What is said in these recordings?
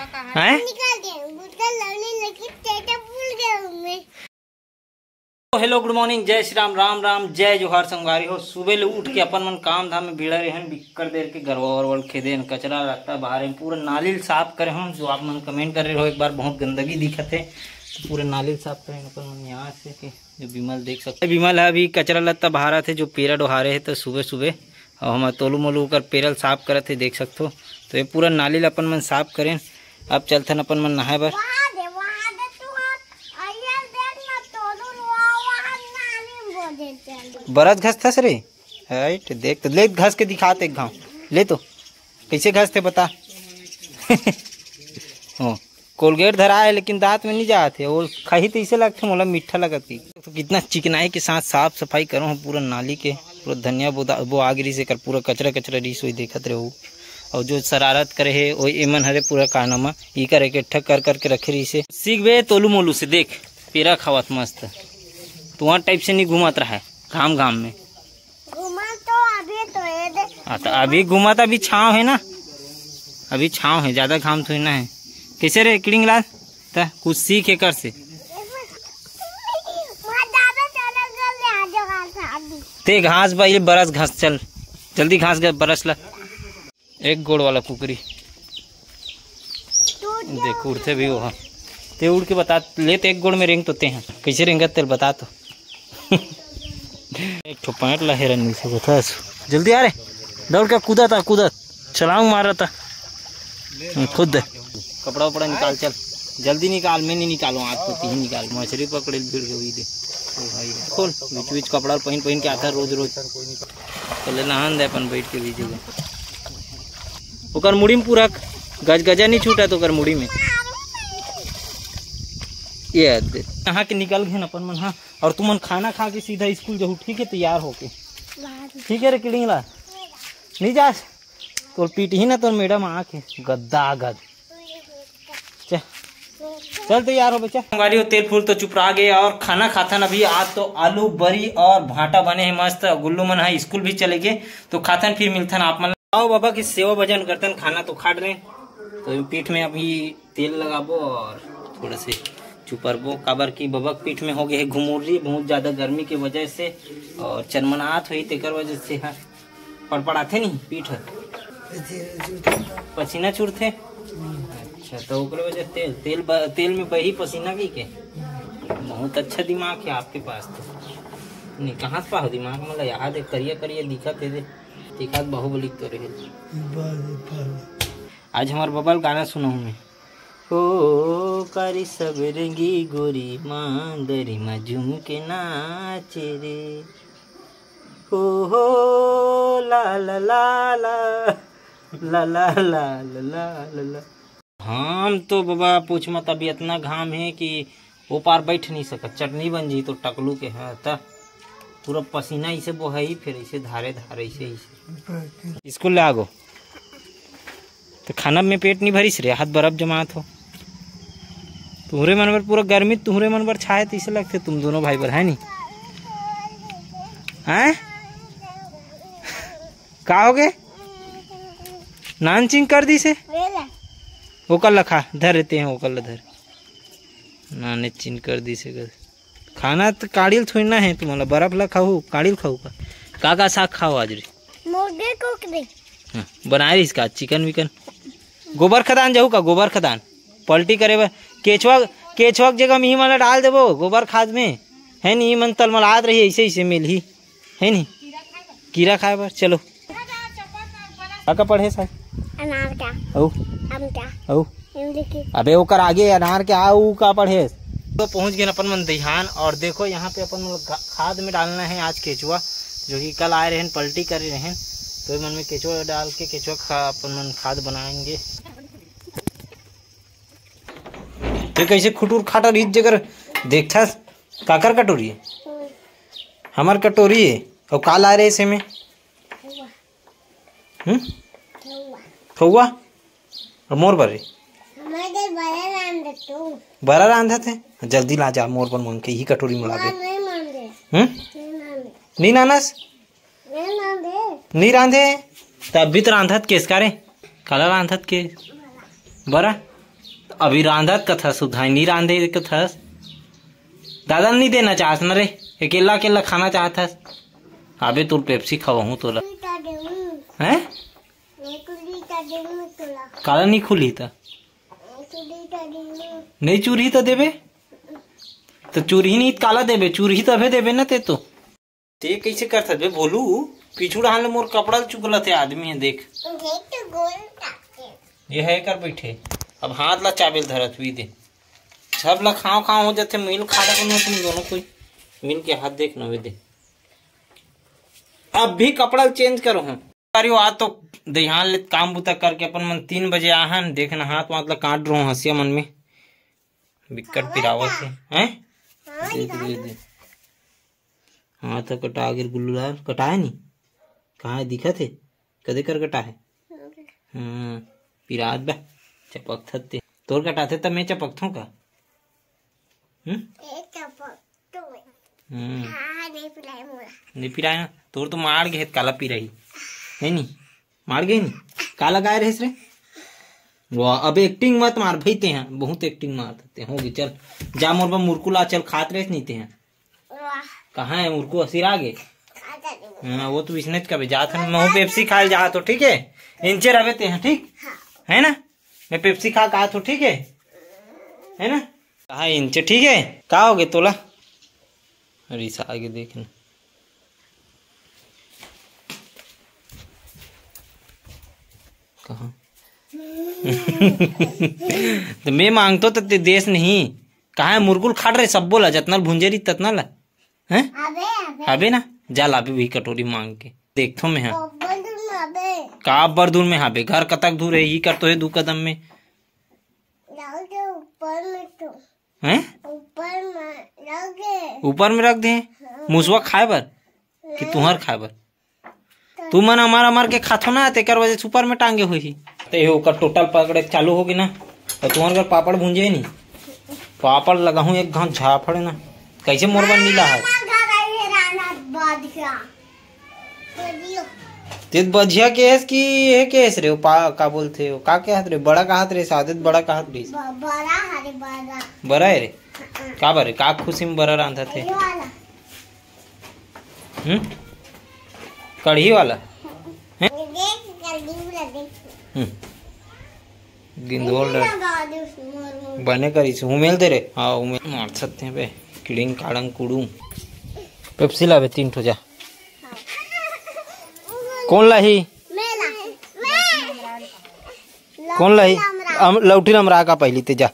हैं? Hello good morning, जय श्री राम, राम राम, जय जोहार संगवारी हो। सुबह ले उठ के अपन मन काम धाम में भीड़ा रहे बिक्कर देर के गरवा खेदे कचरा लगता बाहर पूरा नाली साफ करे हम। जो आप मन कमेंट कर रहे हो एक बार बहुत गंदगी दिखत है तो पूरे नाली साफ करें अपन मन यहाँ से के जो विमल देख सकते विमल है अभी कचरा लत्ता बाहर थे जो पेरा डोहारे है तो सुबह सुबह और हम तोलू मोलू कर पेरल साफ करे थे देख सकते हो। तो ये पूरा नाली अपन मन साफ करें। अब चलते अपन मन नहाए बर। बरस घस थस रे राइट देख तो ले घस के दिखाते एक घाव ले तो कैसे घस थे बता। हो कोलगेट धरा है लेकिन दांत में नहीं जाते और खाही तो इसे लगते मोला मीठा लगती। तो कितना चिकनाई के साथ साफ सफाई करो पूरा नाली के पूरा धनिया वो आगरी से कर पूरा कचरा कचरा रीस वही देखत रहे हो। और जो शरारत करे है वही एमन हरे पूरा कारनामा ई करे के ठक कर करके रखे रही से सीख बे तोलू मोलू से देख पेरा खावत मस्त तुआ टाइप से नहीं घुमात रहा है घाम घाम में घुमा तो अभी तो है तो अभी घुमा तो अभी छाँव है ना अभी छाँव है ज्यादा घाम थोड़ी ना है। कैसे रे किड़िंग लाल ता कुछ सीख है कर से ते घास भाई बरस घास चल जल्दी घास बरस ला। एक गोड़ वाला कुकरी देख उड़ते भी वो ते उड़ के बता ले तो एक गोड़ में रेंग तो ते हैं कैसे रेंगत तेल बता तो। एक ठो पैंट ला हेरन मिल से बता जल्दी आ रे दौड़ के कूदत छलांग मार रहा था खुद कपड़ा उपड़ा निकाल चल जल्दी निकाल मैं नहीं निकालो आज तो तीन निकाल मछली पकड़े भीड़ के हुई दे ओ भाई खोल बीच बीच कपड़ा पहन के आता रोज रोज पहले नहान दे अपन बैठ के बीच ओकर मुड़ी में पूरा गजा नहीं छूटा तो ओकर मुड़ी में ये यहाँ के निकल गए अपन मन। हाँ और तुम मन खाना खा के सीधा स्कूल जाऊ ठीक है तैयार होके ठीक है रे किड़िंग ला नहीं जा तो पीट ही ना तो मैडम आके गद्दा गद चल तैयार हो बच्चा हमारी हो तेल फूल तो चुपरा गए और खाना खाता ना अभी आज तो आलू बरी और भाटा बने हैं मस्त गुल्लू मन है स्कूल भी चले गए तो खातन फिर मिलता आप मन आओ बाबा की सेवा भजन करतन खाना तो खाट रहे तो पीठ में अभी तेल लगाबो और थोड़ा से चुपरबो काबर की बबक पीठ में हो गए है घुमुरी बहुत ज्यादा गर्मी की वजह से और चरमनाहट हुई तेकर वजह से है पड़पड़ाते नहीं पीठ पसीना छूटते। अच्छा तो ओकरे वजह तेल में बही पसीना की के बहुत अच्छा दिमाग है आपके पास तो नहीं कहाँ से पाओ दिमाग मतलब याद है करिया दिखा थे दिखा बाहुबली तो रहे। आज हमारे बबल गाना सुना हूँ मैं ओ कारी सब रंगी गोरी मांदरी में झूम के नाचे रे हो ला ला ला ला ला ला ला ला ला। हम तो बाबा पूछ मत अभी इतना घाम है कि वो पार बैठ नहीं सका चटनी बन जी तो टकलू के है तब पूरा पसीना इसे बोहई फिर इसे धारे इसे स्कूल ले आगो तो खाना में पेट नहीं भरीस रे हाथ बर्फ जमात हो तुम्हारे मन पर पूरा गर्मी तुम्हारे मन पर छाए तो इसे लगते तुम दोनों भाई पर है नहीं हैं का हो गए नान चिंग कर दी से वो कल लखा धर रहते हैं वो कल धर नाने चिन कर दी से कर खाना तो काड़िल थोड़ी ना है तुम्हारा बर्फ ला खाऊ काड़िल खाऊ का साग खाओ आज रे मुर्गे को हाँ, बनाए रही इसका चिकन विकन गोबर खदान जाऊ का गोबर खदान पलटी करे बर केचुआ जगह में ही मन डाल देबो गोबर खाद में है नहीं मन तलमलात रही ऐसे मिल ही है नहीं कीड़ा खाए बर चलो का पढ़े सर अनार का औ आम का औ अबे ओकर आगे अनार के आऊ का पढ़े तो पहुंच गए अपन मन दहिहान और देखो यहाँ पे अपन खाद में डालना है आज केचुआ जो कि कल आए रहे पलटी कर रहे हैं तो मन में केचुआ डाल के केचुआ अपन मन खाद बनाएंगे। तो कैसे खुटूर खाटा रीत जगह देखता काकर कटोरी है हमार कटोरी है और काल आ रहे इसे में खौआ और मोर बर बड़ा रांधा थे जल्दी ला जा मोर पर मांग के ही कटोरी में ला दे नहीं नानस नहीं रांधे तब भी तो रांधत केस कारे काला रांधत के बरा अभी रांधत कथस उधाई नहीं रांधे कथस। दादा नहीं देना चाहत न रे, अकेला अकेला खाना चाहत। अबे तू पेप्सी खवाऊं तोला हैं? काला नहीं खुली था नहीं चूरी तो देबे तो चूरी नहीं काला देबे, चूरी तभे देबे ना ते ते कैसे करता बे बोलू पीछू डाल मोर कपड़ा चुकला थे आदमी है देख ये है कर बैठे। अब हाथ ला चाबेल धरत हुई दे सब ला खाओ खाओ हो जाते मिल खा तुम दोनों कोई मिल के हाथ देख न दे। अब भी कपड़ा चेंज करो हूँ अरे आज तो ध्यान ले काम बुता करके अपन मन 3 बजे आहन देखना हाथ मतलब काट रो हंसिया मन में विकट पिरावत है हैं? हाथ कटा गिर गुल्लू कटाए नहीं कहा है दिखा थे कदे कर कटा है पिरात बा चपक थते तोर कटाते तब मैं चपक थू का नहीं पिराए ना तोर तो मार गए काला पिराई है नहीं मार गई नहीं काला गाय रहे रे वाह। अब एक्टिंग मत मार भईते हैं बहुत एक्टिंग मार देते होगी। चल जा मोर मुरकुला चल खात रहे नहीं थे हैं कहाँ है मुरकु असीर आगे वो तो बिजनेस का भी जात है मैं पेप्सी खाए जा तो ठीक है इंचे रवेते हैं ठीक है ना मैं पेप्सी खा कहा तो ठीक है ना कहा इंचे ठीक है कहा हो गए तोला अरे आगे देखना कहा तो मैं मांगतो तो ते देश नहीं कहा है मुरगुल खाट रहे सब बोला जतना भुंजेरी ततना ला हैं अबे ना जा लाबे वही कटोरी मांग के देखतो मैं हाँ का बर दूर में हाबे घर कतक दूर है ही कर तो है 2 कदम में हैं ऊपर में रख दे मुसवा खाए बर कि तुहर खाए बर तू मन अमार के खाथो ना तेकर वजह से ऊपर में टांगे हुई ते ओकर टोटल पकड़े चालू होगी ना तो तुम्हारे घर पापड़ भूंजे नहीं पापड़ लगाऊं एक घाट झापड़ ना कैसे मोरबन नीला है ते बजिया केस की ये केस रे का बोलते हो का के हाथ रे बड़ा का हाथ रे सादत बड़ा का हाथ रे बड़ा है रे का बरे का खुशी में बड़ा रांधा थे कढ़ी वाला गिंदोल बने करी से उमेल दे रे हाँ उमेल मार सकते हैं बे किड़िंग काड़ंग कुड़ू पेप्सी लावे 3 ठो जा कौन लाही कौन लाही लौटी हमरा का पहली ते जा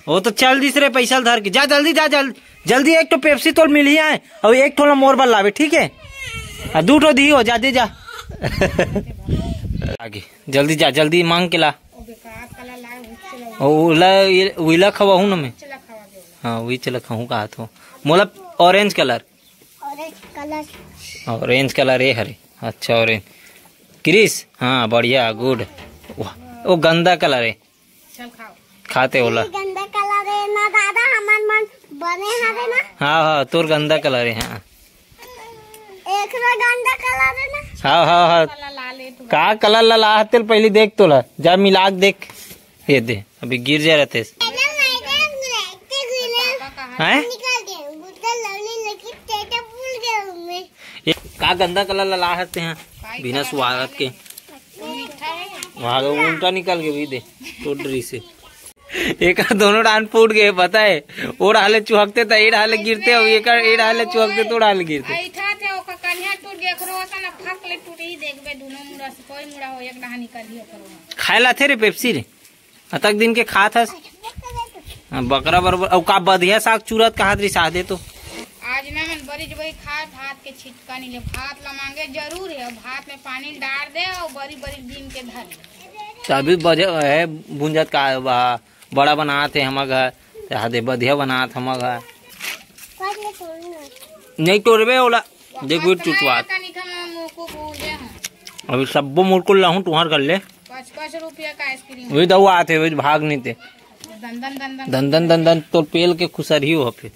वो तो चल दिस रे पैसा धर के जा जल्दी जा जल्दी एक तो पेप्सी तो मिल ही आए और एक थोड़ा मोर बल लावे ठीक है 2 ठो दी हो जा दे जा आगे जल्दी जा जल्दी मांग के ला उला खवाहू ना मैं हाँ वही चला खाऊं कहा तो मोला ऑरेंज कलर ये हरे अच्छा ऑरेंज क्रिस हाँ बढ़िया गुड वो गंदा कलर है खाते होला गंदा कलर है ना दादा हमार मन बने हवे ना हाँ तोर गंदा कलर है हाँ एक गंदा कलर है ना हाँ का कलर ला तेल पहले देख तोला जा मिला देख ये दे अभी गिर जा रहे थे का गंदा कलर ला सकते हैं बिना स्वागत के वहाँ उल्टा निकल के भी दे टोडरी से एक दोनों डान फूट गए पता है वो डाले चुहकते था ये डाले गिरते और ये डाले चुहकते तो डाले गिरते खाए ला थे रे पेप्सी रे अतक दिन के खा था बकरा बरबर और का बधिया साग चूरत कहा री सादे तो आज ना मन बड़ी वही खा भात के छिटका नहीं ले भात ला मांगे जरूर है भात में पानी डाल दे और बड़ी बड़ी दिन के धर तभी बजे है भुंजत का बड़ा बनाते हमारे घर दे बधिया बनाते हमारे घर नहीं तोड़बे ओला देखो टूटवात अभी सब मुरकुल लाऊं तुम्हार कर ले 5 रुपया का आइसक्रीम वही दवा आते वही भाग नहीं थे दंदन तो पेल के खुसर ही हो फिर